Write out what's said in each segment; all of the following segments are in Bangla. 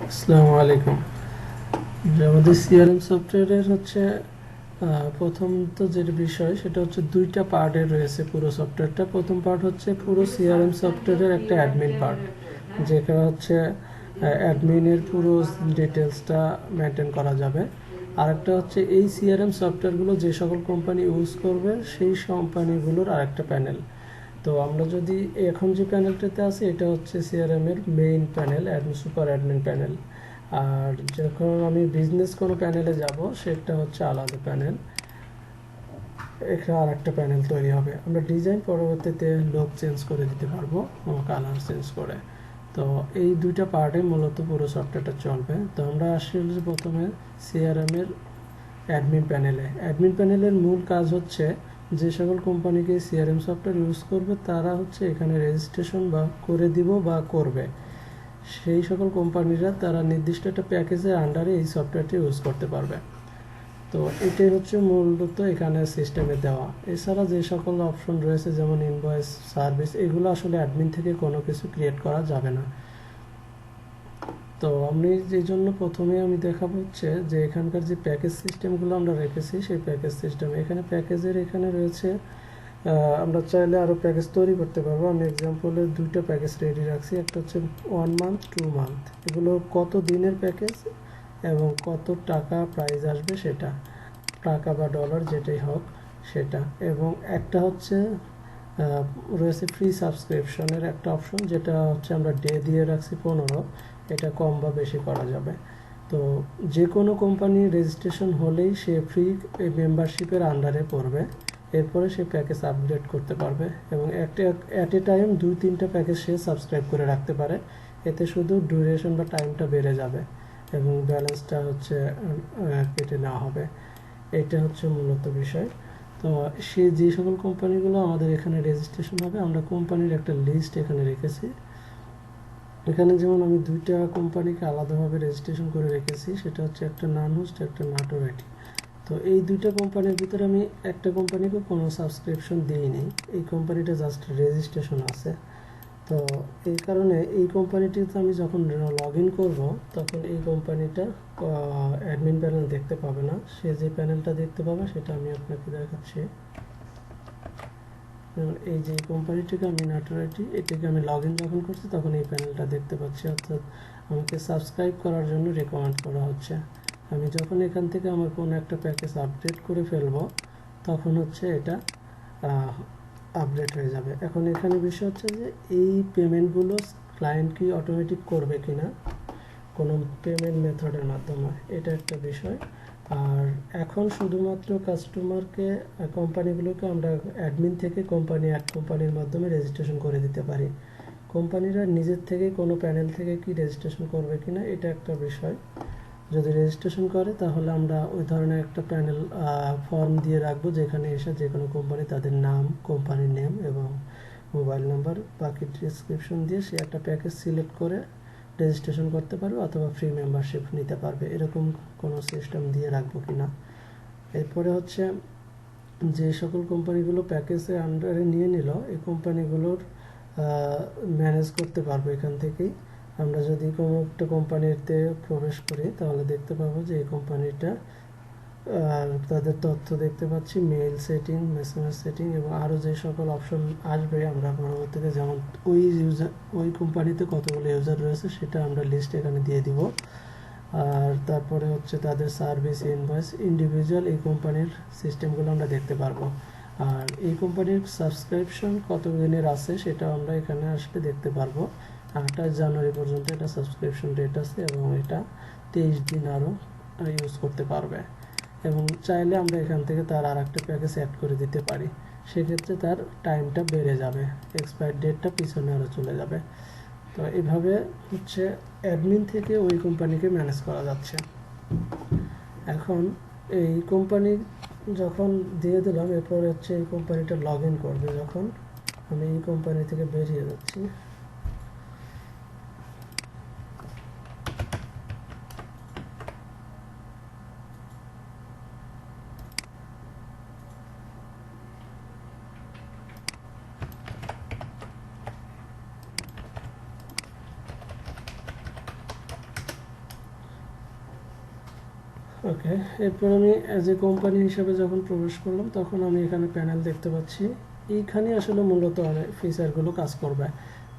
আসসালামু আলাইকুম। যে আমাদের সিআরএম সফটওয়্যারের হচ্ছে প্রথম তো যেটা বিষয় সেটা হচ্ছে দুইটা পার্টের রয়েছে পুরো সফটওয়্যারটা। প্রথম পার্ট হচ্ছে পুরো সিআরএম সফটওয়্যারের একটা অ্যাডমিন পার্ট, যেটা হচ্ছে অ্যাডমিনের পুরো ডিটেলসটা মেনটেন করা যাবে। আরেকটা হচ্ছে এই সিআরএম সফটওয়্যারগুলো যে সকল কোম্পানি ইউজ করবে সেই কোম্পানিগুলোর আরেকটা প্যানেল। তো আমরা যদি এখন যে প্যানেলটাতে আছি এটা হচ্ছে সিআরএম এর main panel, super admin panel. আর যখন আমি বিজনেস কোনো প্যানেলে যাব সেটা হচ্ছে আলাদা প্যানেল, এখানে আর একটা প্যানেল তৈরি হবে। আমরা ডিজাইন পরবর্তীতে লোক চেঞ্জ করে দিতে পারবো, কালার চেঞ্জ করে। তো এই দুইটা পার্টে মূলত পুরো সফটওয়্যারটা চলবে। তো আমরা আসলে প্রথমে সিআরএম এর অ্যাডমিন প্যানেলে। অ্যাডমিন প্যানেলের মূল কাজ হচ্ছে যে সকল কোম্পানিকে সিআরএম সফটওয়্যার ইউজ করবে তারা হচ্ছে এখানে রেজিস্ট্রেশন বা করে দিব বা করবে, সেই সকল কোম্পানিরা তারা নির্দিষ্ট একটা প্যাকেজের আন্ডারে এই সফটওয়্যারটি ইউজ করতে পারবে। তো এটাই হচ্ছে মূলত এখানে সিস্টেমে দেওয়া। এছাড়া যে সকল অপশন রয়েছে যেমন ইনভয়েস, সার্ভিস, এগুলো আসলে অ্যাডমিন থেকে কোনো কিছু ক্রিয়েট করা যাবে না। তো আমি যেই জন্য প্রথমে আমি দেখাবো হচ্ছে যে এখানকার যে প্যাকেজ সিস্টেমগুলো আমরা রেখেছি সেই প্যাকেজ সিস্টেম এখানে প্যাকেজের এখানে রয়েছে। আমরা চাইলে আরও প্যাকেজ তৈরি করতে পারবো। আমি এক্সাম্পলে দুইটা প্যাকেজ রেডি রাখছি, একটা হচ্ছে 1 মান্থ, 2 মান্থ। এগুলো কত দিনের প্যাকেজ এবং কত টাকা প্রাইস আসবে সেটা, টাকা বা ডলার যেটাই হোক সেটা। এবং একটা হচ্ছে রয়েছে ফ্রি সাবস্ক্রিপশনের একটা অপশন, যেটা হচ্ছে আমরা ডে দিয়ে রাখছি 15, এটা কম বা বেশি করা যাবে। তো যে কোনো কোম্পানি রেজিস্ট্রেশন হলেই সে ফ্রি মেম্বারশিপের আন্ডারে পড়বে। এরপরে সে প্যাকেজ আপগ্রেড করতে পারবে এবং অ্যাট এ টাইম 2-3টা প্যাকেজ সে সাবস্ক্রাইব করে রাখতে পারে। এতে শুধু ডিউরেশন বা টাইমটা বেড়ে যাবে এবং ব্যালেন্সটা হচ্ছে কেটে নেওয়া হবে। এটা হচ্ছে মূলত বিষয়। তো সে যে সকল কোম্পানিগুলো আমাদের এখানে রেজিস্ট্রেশন হবে, আমরা কোম্পানির একটা লিস্ট এখানে রেখেছি। এখানে যেমন আমি দুইটা কোম্পানিকে আলাদাভাবে রেজিস্ট্রেশন করে রেখেছি, সেটা হচ্ছে একটা নানহোস্ট, একটা নাটোর আইটি। তো এই দুইটা কোম্পানির ভিতরে আমি একটা কোম্পানিকে কোনো সাবস্ক্রিপশন দিইনি, এই কোম্পানিটা জাস্ট রেজিস্ট্রেশন আছে। তো এই কারণে এই কোম্পানিটিতে আমি যখন লগ ইন করবো তখন এই কোম্পানিটা অ্যাডমিন প্যানেল দেখতে পাবে না। সে যে প্যানেলটা দেখতে পাবে সেটা আমি আপনাকে দেখাচ্ছি। যেমন এই যে কোম্পানিটিকে আমি নাটোর আইটি, এটাকে আমি লগ ইন যখন করছি তখন এই প্যানেলটা দেখতে পাচ্ছি, অর্থাৎ আমাকে সাবস্ক্রাইব করার জন্য রেকমেন্ড করা হচ্ছে। আমি যখন এখান থেকে আমার কোনো একটা প্যাকেজ আপডেট করে ফেলবো তখন হচ্ছে এটা আপডেট হয়ে যাবে। এখন এখানে বিষয় হচ্ছে যে এই পেমেন্টগুলো ক্লায়েন্ট কি অটোমেটিক করবে কিনা কোনো পেমেন্ট মেথডের মাধ্যমে, এটা একটা বিষয়। আর এখন শুধুমাত্র কাস্টমারকে, কোম্পানিগুলোকে আমরা অ্যাডমিন থেকে কোম্পানির মাধ্যমে রেজিস্ট্রেশন করে দিতে পারি। কোম্পানিরা নিজের থেকে কোনো প্যানেল থেকে কি রেজিস্ট্রেশন করবে কিনা এটা একটা বিষয়। যদি রেজিস্ট্রেশন করে তাহলে আমরা ওই ধরনের একটা প্যানেল ফর্ম দিয়ে রাখবো, যেখানে এসে যে কোনো কোম্পানি তাদের নাম, কোম্পানির নেম এবং মোবাইল নাম্বার, বাকি ডিসক্রিপশন দিয়ে সে একটা প্যাকেজ সিলেক্ট করে রেজিস্ট্রেশন করতে পারবে অথবা ফ্রি মেম্বারশিপ নিতে পারবে, এরকম কোনো সিস্টেম দিয়ে রাখবো কিনা। এরপরে হচ্ছে যে সকল কোম্পানিগুলো প্যাকেজের আন্ডারে নিয়ে নিল এই কোম্পানিগুলোর ম্যানেজ করতে পারবো এখান থেকেই। আমরা যদি কোনো একটা কোম্পানিতে প্রবেশ করি তাহলে দেখতে পাবো যে এই কোম্পানিটা তাদের তথ্য দেখতে পাচ্ছি, মেইল সেটিং, মেসেঞ্জার সেটিং এবং আরও যে সকল অপশন আসবে আমরা পরবর্তীতে, যেমন ওই কোম্পানিতে কতগুলো ইউজার রয়েছে সেটা আমরা লিস্ট এখানে দিয়ে দিব। আর তারপরে হচ্ছে তাদের সার্ভিস, ইনভয়েস, ইন্ডিভিজুয়াল এই কোম্পানির সিস্টেমগুলো আমরা দেখতে পারবো। আর এই কোম্পানির সাবস্ক্রিপশন কত দিনের আছে সেটা আমরা এখানে আসলে দেখতে পারবো। 28 জানুয়ারি পর্যন্ত এটা সাবস্ক্রিপশন ডেট আছে এবং এটা 23 দিন আরও ইউজ করতে পারবে। এবং চাইলে আমরা এখান থেকে তার আর একটা প্যাকেজ অ্যাড করে দিতে পারি, সেক্ষেত্রে তার টাইমটা বেড়ে যাবে, এক্সপায়ার ডেটটা পিছনে আরও চলে যাবে। তো এইভাবে হচ্ছে অ্যাডমিন থেকে ওই কোম্পানিকে ম্যানেজ করা যাচ্ছে। এখন এই কোম্পানি যখন দিয়ে দিলাম, এরপর হচ্ছে এই কোম্পানিটা লগ ইন করবে। যখন আমি এই কোম্পানি থেকে বেরিয়ে যাচ্ছি, ওকে, এরপর আমি অ্যাজ এ কোম্পানি হিসাবে যখন প্রবেশ করলাম তখন আমি এখানে প্যানেল দেখতে পাচ্ছি। এইখানে আসলে মূলত অনেক ফিচারগুলো কাজ করবে।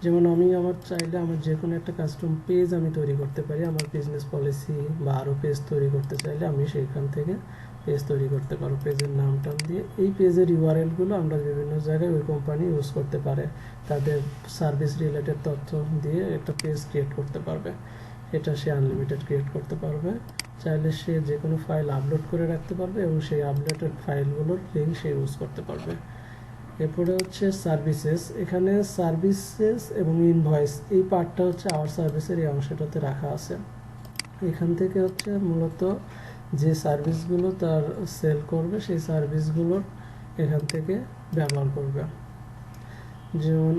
যেমন আমি আমার চাইলে আমার যে কোনো একটা কাস্টম পেজ আমি তৈরি করতে পারি। আমার বিজনেস পলিসি বা আরও পেজ তৈরি করতে চাইলে আমি সেইখান থেকে পেজ তৈরি করতে পারবো পেজের নাম টাম দিয়ে। এই পেজের ইউআরএলগুলো আমরা বিভিন্ন জায়গায় ওই কোম্পানি ইউজ করতে পারে, তাদের সার্ভিস রিলেটেড তথ্য দিয়ে একটা পেজ ক্রিয়েট করতে পারবে। এটা সে আনলিমিটেড ক্রিয়েট করতে পারবে। চাইলে সে যে কোনো ফাইল আপলোড করে রাখতে পারবে এবং সেই আপলোডেড ফাইলগুলোর লিঙ্ক সে ইউজ করতে পারবে। এরপরে হচ্ছে সার্ভিসেস। এখানে সার্ভিসেস এবং ইনভয়েস এই পার্টটা হচ্ছে আওয়ার সার্ভিসের এই অংশটাতে রাখা আছে। এখান থেকে হচ্ছে মূলত যে সার্ভিসগুলো তার সেল করবে সেই সার্ভিসগুলোর এখান থেকে ব্যবহার করবে। যেমন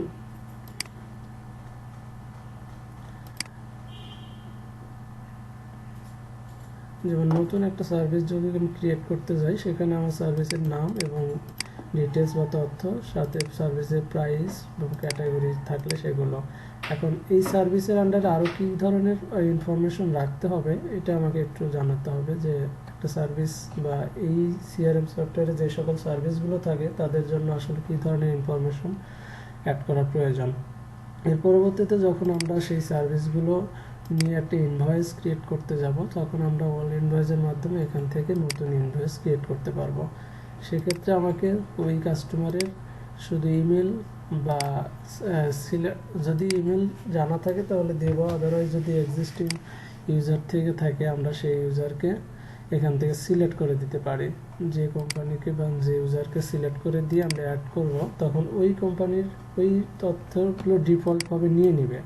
নতুন একটা সার্ভিস যদি আমি ক্রিয়েট করতে যাই, সেখানে আমার সার্ভিসের নাম এবং ডিটেলস বা তথ্য, সাথে সার্ভিসের প্রাইস বা ক্যাটাগরি থাকলে সেগুলো। এখন এই সার্ভিসের আন্ডারে আরও কী ধরনের ইনফরমেশন রাখতে হবে এটা আমাকে একটু জানাতে হবে, যে একটা সার্ভিস বা এই সিআরএম সফটওয়্যারে যে সকল সার্ভিসগুলো থাকে তাদের জন্য আসলে কী ধরনের ইনফরমেশন অ্যাড করা প্রয়োজন। এর পরবর্তীতে যখন আমরা সেই সার্ভিসগুলো নিয়ে একটা ইনভয়েস ক্রিয়েট করতে যাব, তখন আমরা অল ইনভয়েসের মাধ্যমে এখান থেকে নতুন ইনভয়েস ক্রিয়েট করতে পারবো। সেক্ষেত্রে আমাকে ওই কাস্টমারের শুধু ইমেল বা যদি ইমেল জানা থাকে তাহলে দেবো, আদারওয়াইজ যদি এক্সিস্টিং ইউজার থেকে থাকে আমরা সেই ইউজারকে এখান থেকে সিলেক্ট করে দিতে পারি। যে কোম্পানিকে বা যে ইউজারকে সিলেক্ট করে দিয়ে আমরা অ্যাড করব, তখন ওই কোম্পানির ওই তথ্যগুলো ডিফল্টভাবে নিয়ে নেবে।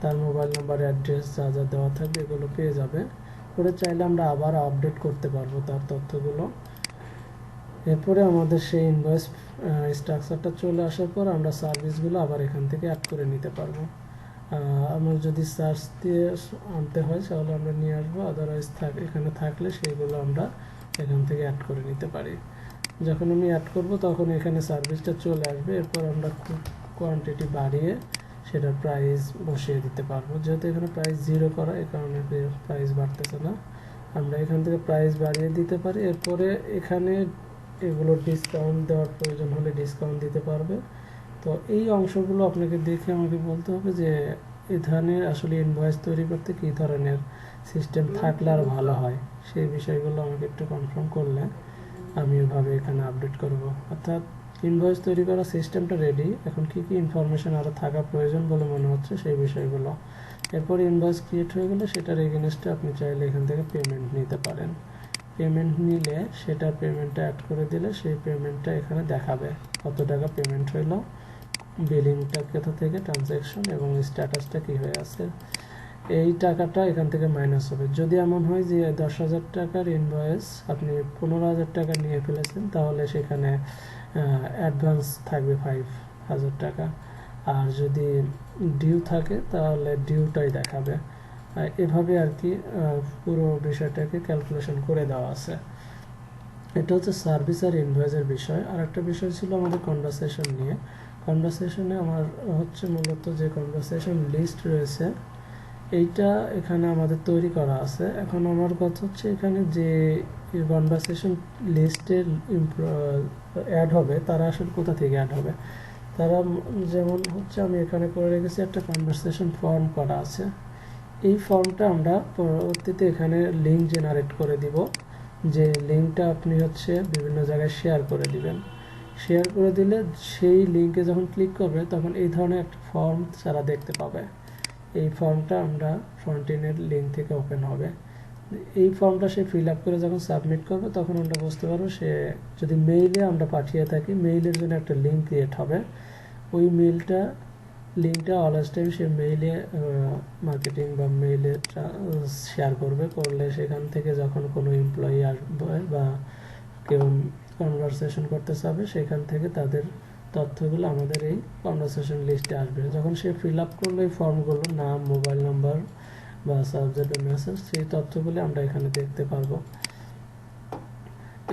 তার মোবাইল নাম্বার, অ্যাড্রেস যা যা দেওয়া থাকবে এগুলো পেয়ে যাবে। করে চাইলে আমরা আবার আপডেট করতে পারবো তার তথ্যগুলো। এরপরে আমাদের সেই ইনভয়েস স্ট্রাকচারটা চলে আসার পর আমরা সার্ভিসগুলো আবার এখান থেকে অ্যাড করে নিতে পারবো। আমার যদি সার্চ দিয়ে আনতে হয় তাহলে আমরা নিয়ে আসবো, আদারওয়াইজ এখানে থাকলে সেইগুলো আমরা এখান থেকে অ্যাড করে নিতে পারি। যখন আমি অ্যাড করব তখন এখানে সার্ভিসটা চলে আসবে। এরপর আমরা কোয়ান্টিটি বাড়িয়ে সেটার প্রাইস বসিয়ে দিতে পারবো। যেহেতু এখানে প্রাইস 0 করা, এই কারণে প্রাইস বাড়তেছে না। আমরা এখান থেকে প্রাইস বাড়িয়ে দিতে পারি। এরপরে এখানে এগুলো ডিসকাউন্ট দেওয়ার প্রয়োজন হলে ডিসকাউন্ট দিতে পারবে। তো এই অংশগুলো আপনাকে দেখে আমাকে বলতে হবে যে এই ধরনের আসলে ইনভয়েস তৈরি করতে কী ধরনের সিস্টেম থাকলে আর ভালো হয়। সেই বিষয়গুলো আমাকে একটু কনফার্ম করলে আমি ওইভাবে এখানে আপডেট করব। অর্থাৎ ইনভয়েস তৈরি করার সিস্টেমটা রেডি, এখন কী কী ইনফরমেশন আরও থাকা প্রয়োজন বলে মনে হচ্ছে সেই বিষয়গুলো। এরপর ইনভয়েস ক্রিয়েট হয়ে গেলে সেটার এগেনস্টে আপনি চাইলে এখান থেকে পেমেন্ট নিতে পারেন। পেমেন্ট নিলে সেটার পেমেন্টটা অ্যাড করে দিলে সেই পেমেন্টটা এখানে দেখাবে কত টাকা পেমেন্ট হইল, বিলিংটা কোথা থেকে, ট্রানজ্যাকশন এবং স্ট্যাটাসটা কী হয়ে আছে। এই টাকাটা এখান থেকে মাইনাস হবে। যদি এমন হয় যে 10,000 টাকার ইনভয়েস আপনি 15,000 টাকা নিয়ে ফেলেছেন, তাহলে সেখানে অ্যাডভান্স থাকবে 5,000 টাকা। আর যদি ডিউ থাকে তাহলে ডিউটাই দেখাবে। এভাবে আর কি পুরো বিষয়টাকে ক্যালকুলেশন করে দেওয়া আছে। এটা হচ্ছে সার্ভিস আর ইনভয়েসের বিষয়। আর একটা বিষয় ছিল আমাদের কনভারসেশন নিয়ে। কনভারসেশনে আমার হচ্ছে মূলত যে কনভারসেশন লিস্ট রয়েছে এইটা এখানে আমাদের তৈরি করা আছে। এখন আমার কথা হচ্ছে এখানে যে কনভারসেশন লিস্টের অ্যাড হবে তারা আসলে কোথা থেকে অ্যাড হবে। তারা যেমন হচ্ছে আমি এখানে করে রেখেছি একটা কনভারসেশন ফর্ম করা আছে। এই ফর্মটা আমরা পরবর্তীতে এখানে লিঙ্ক জেনারেট করে দিব, যে লিঙ্কটা আপনি হচ্ছে বিভিন্ন জায়গায় শেয়ার করে দিবেন। শেয়ার করে দিলে সেই লিঙ্কে যখন ক্লিক করবে তখন এই ধরনের একটা ফর্ম তারা দেখতে পাবে। এই ফর্মটা আমরা ফ্রন্ট এন্ডের লিঙ্ক থেকে ওপেন হবে। এই ফর্মটা সে ফিল আপ করে যখন সাবমিট করবে তখন আমরা বুঝতে পারবো, সে যদি মেইলে আমরা পাঠিয়ে থাকি মেইলের জন্য একটা লিঙ্ক ক্রিয়েট হবে। ওই লিঙ্কটা অলওয়েজ টাইম সে মেইলে মার্কেটিং বা মেইলে শেয়ার করলে সেখান থেকে যখন কোনো এমপ্লয়ি আসবে বা কেউ কনভারসেশন করতে চাবে সেখান থেকে তাদের তথ্যগুলো আমাদের এই কনভারসেশন লিস্টে আসবে। যখন সে ফিল আপ করলো এই ফর্মগুলো, নাম, মোবাইল নাম্বার বা সাবজেক্ট বা মেসেজ, সেই তথ্যগুলো আমরা এখানে দেখতে পারবো।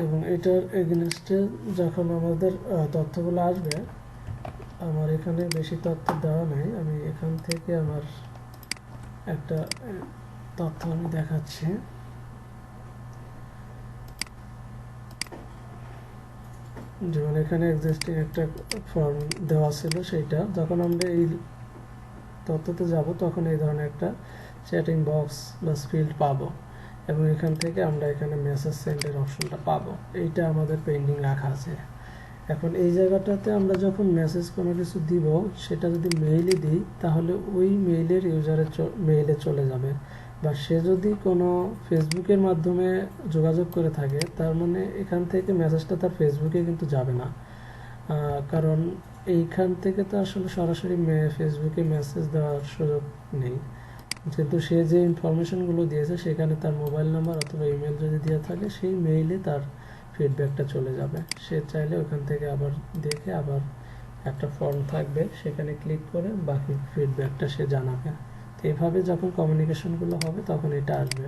এবং এটার এগেনস্টে যখন আমাদের তথ্যগুলো আসবে, আমার এখানে বেশি তথ্য দেওয়া নাই, আমি এখান থেকে আমার একটা তথ্য আমি দেখাচ্ছি। যেমন এখানে এক্সিস্টিং একটা ফর্ম দেওয়া ছিল, সেইটা যখন আমরা এই তথ্যতে যাব তখন এই ধরনের একটা চ্যাটিং বক্স বা ফিল্ড পাবো, এবং এখান থেকে আমরা এখানে মেসেজ সেন্ডের অপশনটা পাবো। এইটা আমাদের পেন্ডিং রাখা আছে। এখন এই জায়গাটাতে আমরা যখন মেসেজ কোনো কিছু দিব, সেটা যদি মেইলে দিই তাহলে ওই মেইলের ইউজারের মেইলে চলে যাবে, বা সে যদি কোনো ফেসবুকের মাধ্যমে যোগাযোগ করে থাকে, তার মানে এখান থেকে মেসেজটা তার ফেসবুকে কিন্তু যাবে না, কারণ এইখান থেকে তো আসলে সরাসরি ফেসবুকে মেসেজ দেওয়ার সুযোগ নেই। কিন্তু সে যে ইনফরমেশনগুলো দিয়েছে সেখানে তার মোবাইল নাম্বার অথবা ইমেল যদি দেওয়া থাকে, সেই মেইলে তার ফিডব্যাকটা চলে যাবে। সে চাইলে ওখান থেকে আবার দেখে আবার একটা ফর্ম থাকবে, সেখানে ক্লিক করে বাকি ফিডব্যাকটা সে জানাবে। তো এইভাবে যখন কমিউনিকেশনগুলো হবে তখন এটা আসবে।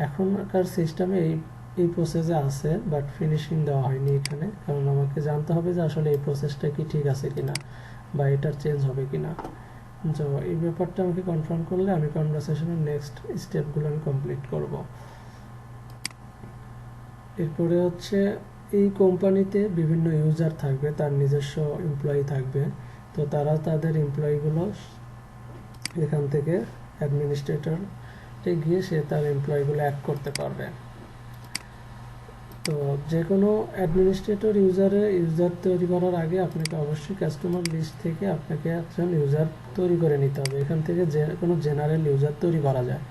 এখনকার সিস্টেমে এই প্রসেসে আছে, বাট ফিনিশিং দেওয়া হয়নি এখানে, কারণ আমাকে জানতে হবে যে আসলে এই প্রসেসটা কি ঠিক আছে কিনা, বা এটার চেঞ্জ হবে কিনা। তো এই ব্যাপারটা আমাকে কনফার্ম করলে আমি কনভারসেশনের নেক্সট স্টেপগুলো আমি কমপ্লিট করব। এরপরে হচ্ছে এই কোম্পানিতে বিভিন্ন ইউজার থাকবে, তার নিজস্ব এমপ্লয়ি থাকবে। তো তারা তাদের এমপ্লয়িগুলো এখান থেকে অ্যাডমিনিস্ট্রেটরে গিয়ে সে তার এমপ্লয়িগুলো অ্যাড করতে পারবে। তো যে কোনো অ্যাডমিনিস্ট্রেটর ইউজার তৈরি করার আগে আপনাকে অবশ্যই কাস্টমার লিস্ট থেকে আপনাকে একজন ইউজার তৈরি করে নিতে হবে। এখান থেকে যে কোনো জেনারেল ইউজার তৈরি করা যায়।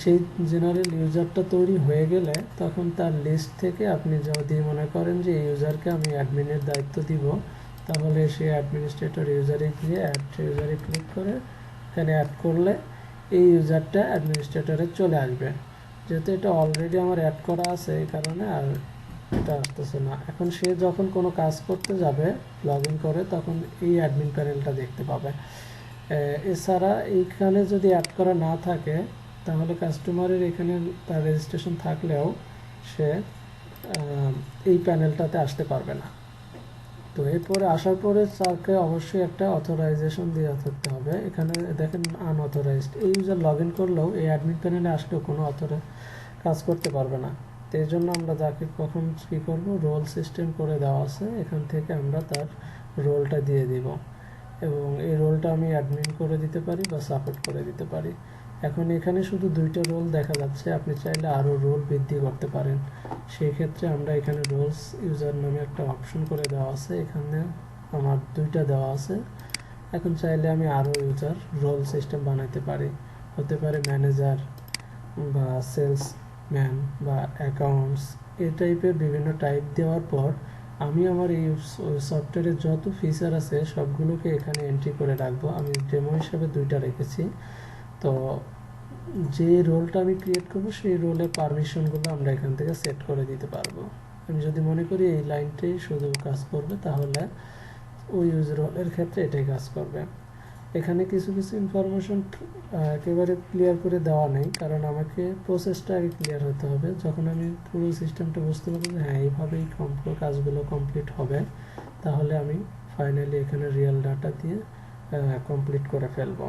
সেই জেনারেল ইউজারটা তৈরি হয়ে গেলে তখন তার লিস্ট থেকে আপনি যদি মনে করেন যে এই ইউজারকে আমি অ্যাডমিনের দায়িত্ব দিব, তাহলে সে অ্যাডমিনিস্ট্রেটর ইউজারে গিয়ে অ্যাড ইউজারে ক্লিক করে এখানে অ্যাড করলে এই ইউজারটা অ্যাডমিনিস্ট্রেটরে চলে আসবে। যেহেতু এটা অলরেডি আমার অ্যাড করা আছে, এই কারণে আর এটা আসতেছে না। এখন সে যখন কোনো কাজ করতে যাবে লগ ইন করে, তখন এই অ্যাডমিন প্যানেলটা দেখতে পাবে। এছাড়া এইখানে যদি অ্যাড করা না থাকে, তাহলে কাস্টমারের এখানে তার রেজিস্ট্রেশন থাকলেও সে এই প্যানেলটাতে আসতে পারবে না। তো এরপরে আসার পরে স্যারকে অবশ্যই একটা অথরাইজেশন দিয়ে থাকতে হবে। এখানে দেখেন আনঅথরাইজড, এই ইউজার লগ ইন করলেও এই অ্যাডমিন প্যানেলে আসলেও কোনো কাজ করতে পারবে না। তো এই জন্য আমরা যাকে কখন কী করবো, রোল সিস্টেম করে দেওয়া আছে, এখান থেকে আমরা তার রোলটা দিয়ে দিব, এবং এই রোলটা আমি অ্যাডমিন করে দিতে পারি বা সাপোর্ট করে দিতে পারি। এখন এখানে শুধু দুইটা রোল দেখা যাচ্ছে, আপনি চাইলে আরও রোল বৃদ্ধি করতে পারেন। সেই ক্ষেত্রে আমরা এখানে রোলস ইউজার নামে একটা অপশন করে দেওয়া আছে, এখানে আমার দুইটা দেওয়া আছে। এখন চাইলে আমি আরও ইউজার রোল সিস্টেম বানাইতে পারি, হতে পারে ম্যানেজার বা সেলসম্যান বা অ্যাকাউন্টস, এই টাইপের বিভিন্ন টাইপ দেওয়ার পর আমি আমার এই সফটওয়্যারের যত ফিচার আছে সবগুলোকে এখানে এন্ট্রি করে রাখবো। আমি ডেমো হিসাবে দুইটা রেখেছি। তো যে রোলটা আমি ক্রিয়েট করবো সেই রোলের পারমিশনগুলো আমরা এখান থেকে সেট করে দিতে পারবো। আমি যদি মনে করি এই লাইনটাই শুধু কাজ করবে, তাহলে ওই রোলের ক্ষেত্রে এটাই কাজ করবে। এখানে কিছু কিছু ইনফরমেশন একেবারে ক্লিয়ার করে দেওয়া নেই, কারণ আমাকে প্রসেসটা আগে ক্লিয়ার হতে হবে। যখন আমি পুরো সিস্টেমটা বুঝতে পারবো যে হ্যাঁ এইভাবেই কাজগুলো কমপ্লিট হবে, তাহলে আমি ফাইনালি এখানে রিয়েল ডাটা দিয়ে কমপ্লিট করে ফেলবো।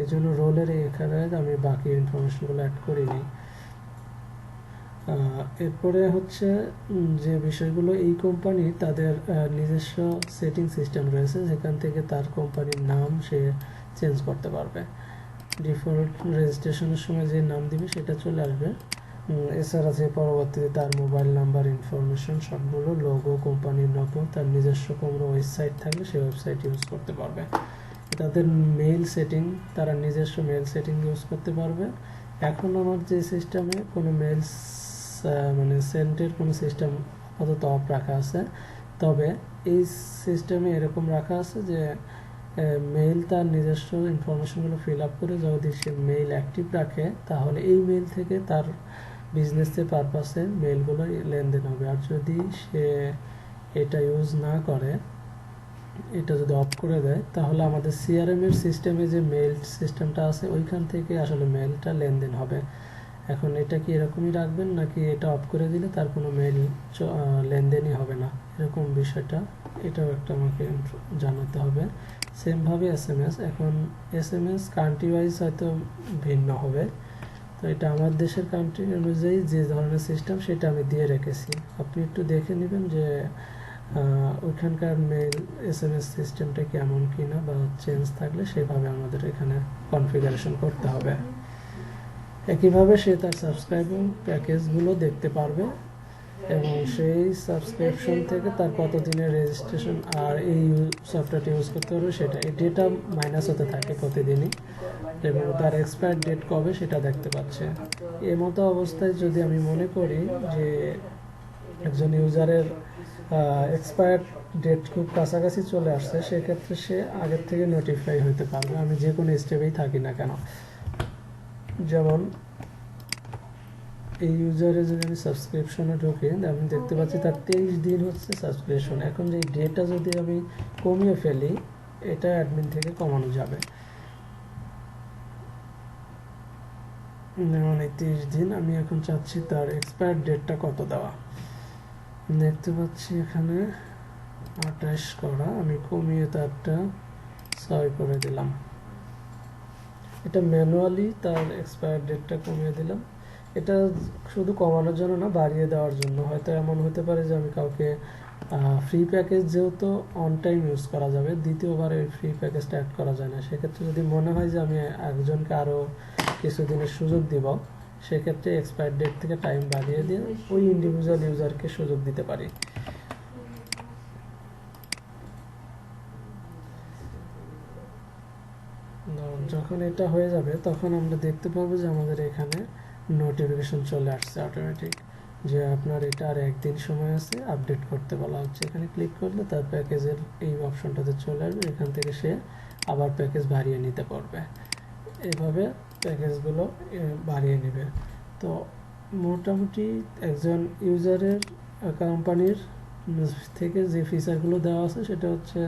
এই জন্য রোলের এখানে আমি বাকি ইনফরমেশনগুলো অ্যাড করিনি। এরপরে হচ্ছে যে বিষয়গুলো, এই কোম্পানি তাদের নিজস্ব সেটিং সিস্টেম রয়েছে, যেখান থেকে তার কোম্পানির নাম সে চেঞ্জ করতে পারবে। ডিফল্ট রেজিস্ট্রেশনের সময় যে নাম দিবে সেটা চলে আসবে। এছাড়া যে পরবর্তীতে তার মোবাইল নাম্বার ইনফরমেশন সবগুলো, লোগো, কোম্পানির লোগো, তার নিজস্ব কোনো ওয়েবসাইট থাকলে সেই ওয়েবসাইট ইউজ করতে পারবে। তাদের মেইল সেটিং, তারা নিজস্ব মেইল সেটিং ইউজ করতে পারবে। এখন আমার যে সিস্টেমে কোনো মেইলস মানে সেন্ডের কোনো সিস্টেম আপাতত অফ রাখা আছে, তবে এই সিস্টেমে এরকম রাখা আছে যে মেইল তার নিজস্ব ইনফরমেশনগুলো ফিল আপ করে যদি সে মেইল অ্যাক্টিভ রাখে, তাহলে এই মেইল থেকে তার বিজনেসের পারপাসে মেইলগুলো লেনদেন হবে। আর যদি সে এটা ইউজ না করে, এটা যদি অফ করে দেয়, তাহলে আমাদের সিআরএম এর সিস্টেমে যে মেইল সিস্টেমটা আছে ওইখান থেকে আসলে মেইলটা লেনদেন হবে। এখন এটা কি এরকমই রাখবেন, নাকি এটা অফ করে দিলে তার কোনো মেইল লেনদেনই হবে না, এরকম বিষয়টা এটাও একটা আমাকে জানাতে হবে। সেমভাবে এসএমএস, এখন এসএমএস কান্ট্রি ওয়াইজ হয়তো ভিন্ন হবে। তো এটা আমার দেশের কান্ট্রি অনুযায়ী যে ধরনের সিস্টেম সেটা আমি দিয়ে রেখেছি, আপনি একটু দেখে নেবেন যে ওইখানকার মেল SMS সিস্টেমটা কেমন কিনা বা চেঞ্জ থাকলে সেভাবে আমাদের এখানে কনফিগারেশন করতে হবে। একইভাবে সে তার সাবস্ক্রাইবিং প্যাকেজগুলো দেখতে পারবে এবং সেই সাবস্ক্রিপশন থেকে তার কতদিনের রেজিস্ট্রেশন আর এই সফটওয়্যারটি ইউজ করতে পারবে সেটা, এই ডেটা মাইনাস হতে থাকে প্রতিদিনই এবং তার এক্সপায়ার ডেট কবে সেটা দেখতে পাচ্ছে। এর মতো অবস্থায় যদি আমি মনে করি যে একজন ইউজারের এক্সপায়ার ডেট খুব কাছাকাছি চলে আসছে, সেক্ষেত্রে সে আগের থেকে নোটিফাই হতে পারবে, আমি যে কোনো স্টেপেই থাকি না কেন। যেমন এই ইউজারে যদি আমি সাবস্ক্রিপশনে ঢুকি, আমি দেখতে পাচ্ছি তার 23 দিন হচ্ছে সাবস্ক্রিপশন। এখন যে ডেটা যদি আমি কমিয়ে ফেলি, এটা অ্যাডমিন থেকে কমানো যাবে। যেমন এই 30 দিন, আমি এখন চাচ্ছি তার এক্সপায়ার ডেটটা কত দেওয়া। দেখতে পাচ্ছি এখানে 28 করা, আমি কমিয়ে তারটা 6 করে দিলাম। এটা ম্যানুয়ালি তার এক্সপায়ার ডেটটা কমিয়ে দিলাম। এটা শুধু কমানোর জন্য না, বাড়িয়ে দেওয়ার জন্য। হয়তো এমন হতে পারে যে আমি কাউকে ফ্রি প্যাকেজ যেহেতু অন টাইম ইউজ করা যাবে, দ্বিতীয়বার ওই ফ্রি প্যাকেজটা অ্যাড করা যায় না। সেক্ষেত্রে যদি মনে হয় যে আমি একজনকে আরও কিছুদিনের সুযোগ দিব, সেক্ষেত্রে এক্সপায়ার ডেট থেকে টাইম বাড়িয়ে দিয়ে ওই ইন্ডিভিজুয়াল ইউজারকে সুযোগ দিতে পারি। যখন এটা হয়ে যাবে তখন আমরা দেখতে পাবো যে আমাদের এখানে নোটিফিকেশন চলে আসছে অটোমেটিক, যে আপনার এটা আর একদিন সময় আছে, আপডেট করতে বলা হচ্ছে। এখানে ক্লিক করলে তার প্যাকেজের এই অপশনটাতে চলে আসবে, এখান থেকে সে আবার প্যাকেজ বাড়িয়ে নিতে পারবে। এইভাবে প্যাকেজগুলো বাড়িয়ে নেবে। তো মোটামুটি একজন ইউজারের কোম্পানির থেকে যে ফিচারগুলো দেওয়া আছে সেটা হচ্ছে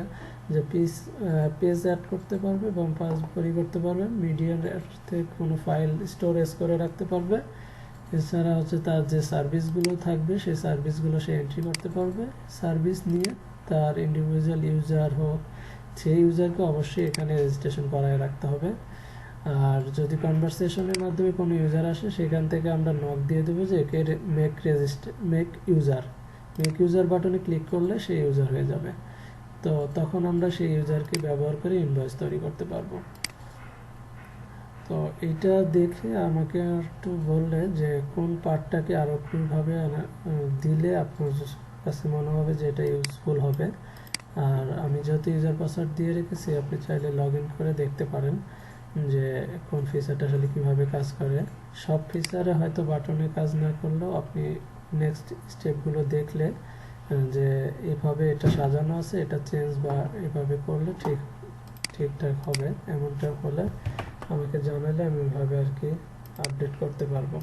যে পেজ অ্যাড করতে পারবে এবং পাস বই করতে পারবে, মিডিয়ার থেকে কোনো ফাইল স্টোরেজ করে রাখতে পারবে। এছাড়া হচ্ছে তার যে সার্ভিসগুলো থাকবে সেই সার্ভিসগুলো সে এন্ট্রি করতে পারবে। সার্ভিস নিয়ে তার ইন্ডিভিজুয়াল ইউজার হোক, সেই ইউজারকে অবশ্যই এখানে রেজিস্ট্রেশন করায় রাখতে হবে। আর যদি কনভারসেশনের মাধ্যমে কোনো ইউজার আসে, সেখান থেকে আমরা নক দিয়ে দেবো যে একে মেক ইউজার বাটনে ক্লিক করলে সে ইউজার হয়ে যাবে। তো তখন আমরা সেই ইউজারকে ব্যবহার করে ইনভয়েস তৈরি করতে পারবো। তো এইটা দেখে আমাকে একটু বললে যে কোন পার্টটাকে আরও কিভাবে দিলে আপনার কাছে মনে হবে যে এটা ইউজফুল হবে। আর আমি যেহেতু ইউজার পাসওয়ার্ড দিয়ে রেখেছি, আপনি চাইলে লগ ইন করে দেখতে পারেন যে কোন ফিচারটা আসলে কীভাবে কাজ করে। সব ফিচারে হয়তো বাটনে কাজ না করলেও আপনি নেক্সট স্টেপগুলো দেখলে যে এভাবে এটা সাজানো আছে, এটা চেঞ্জ বা এভাবে করলে ঠিকঠাক হবে, এমনটা হলে আমাকে জানালে আমি ওইভাবে আর কি আপডেট করতে পারবো।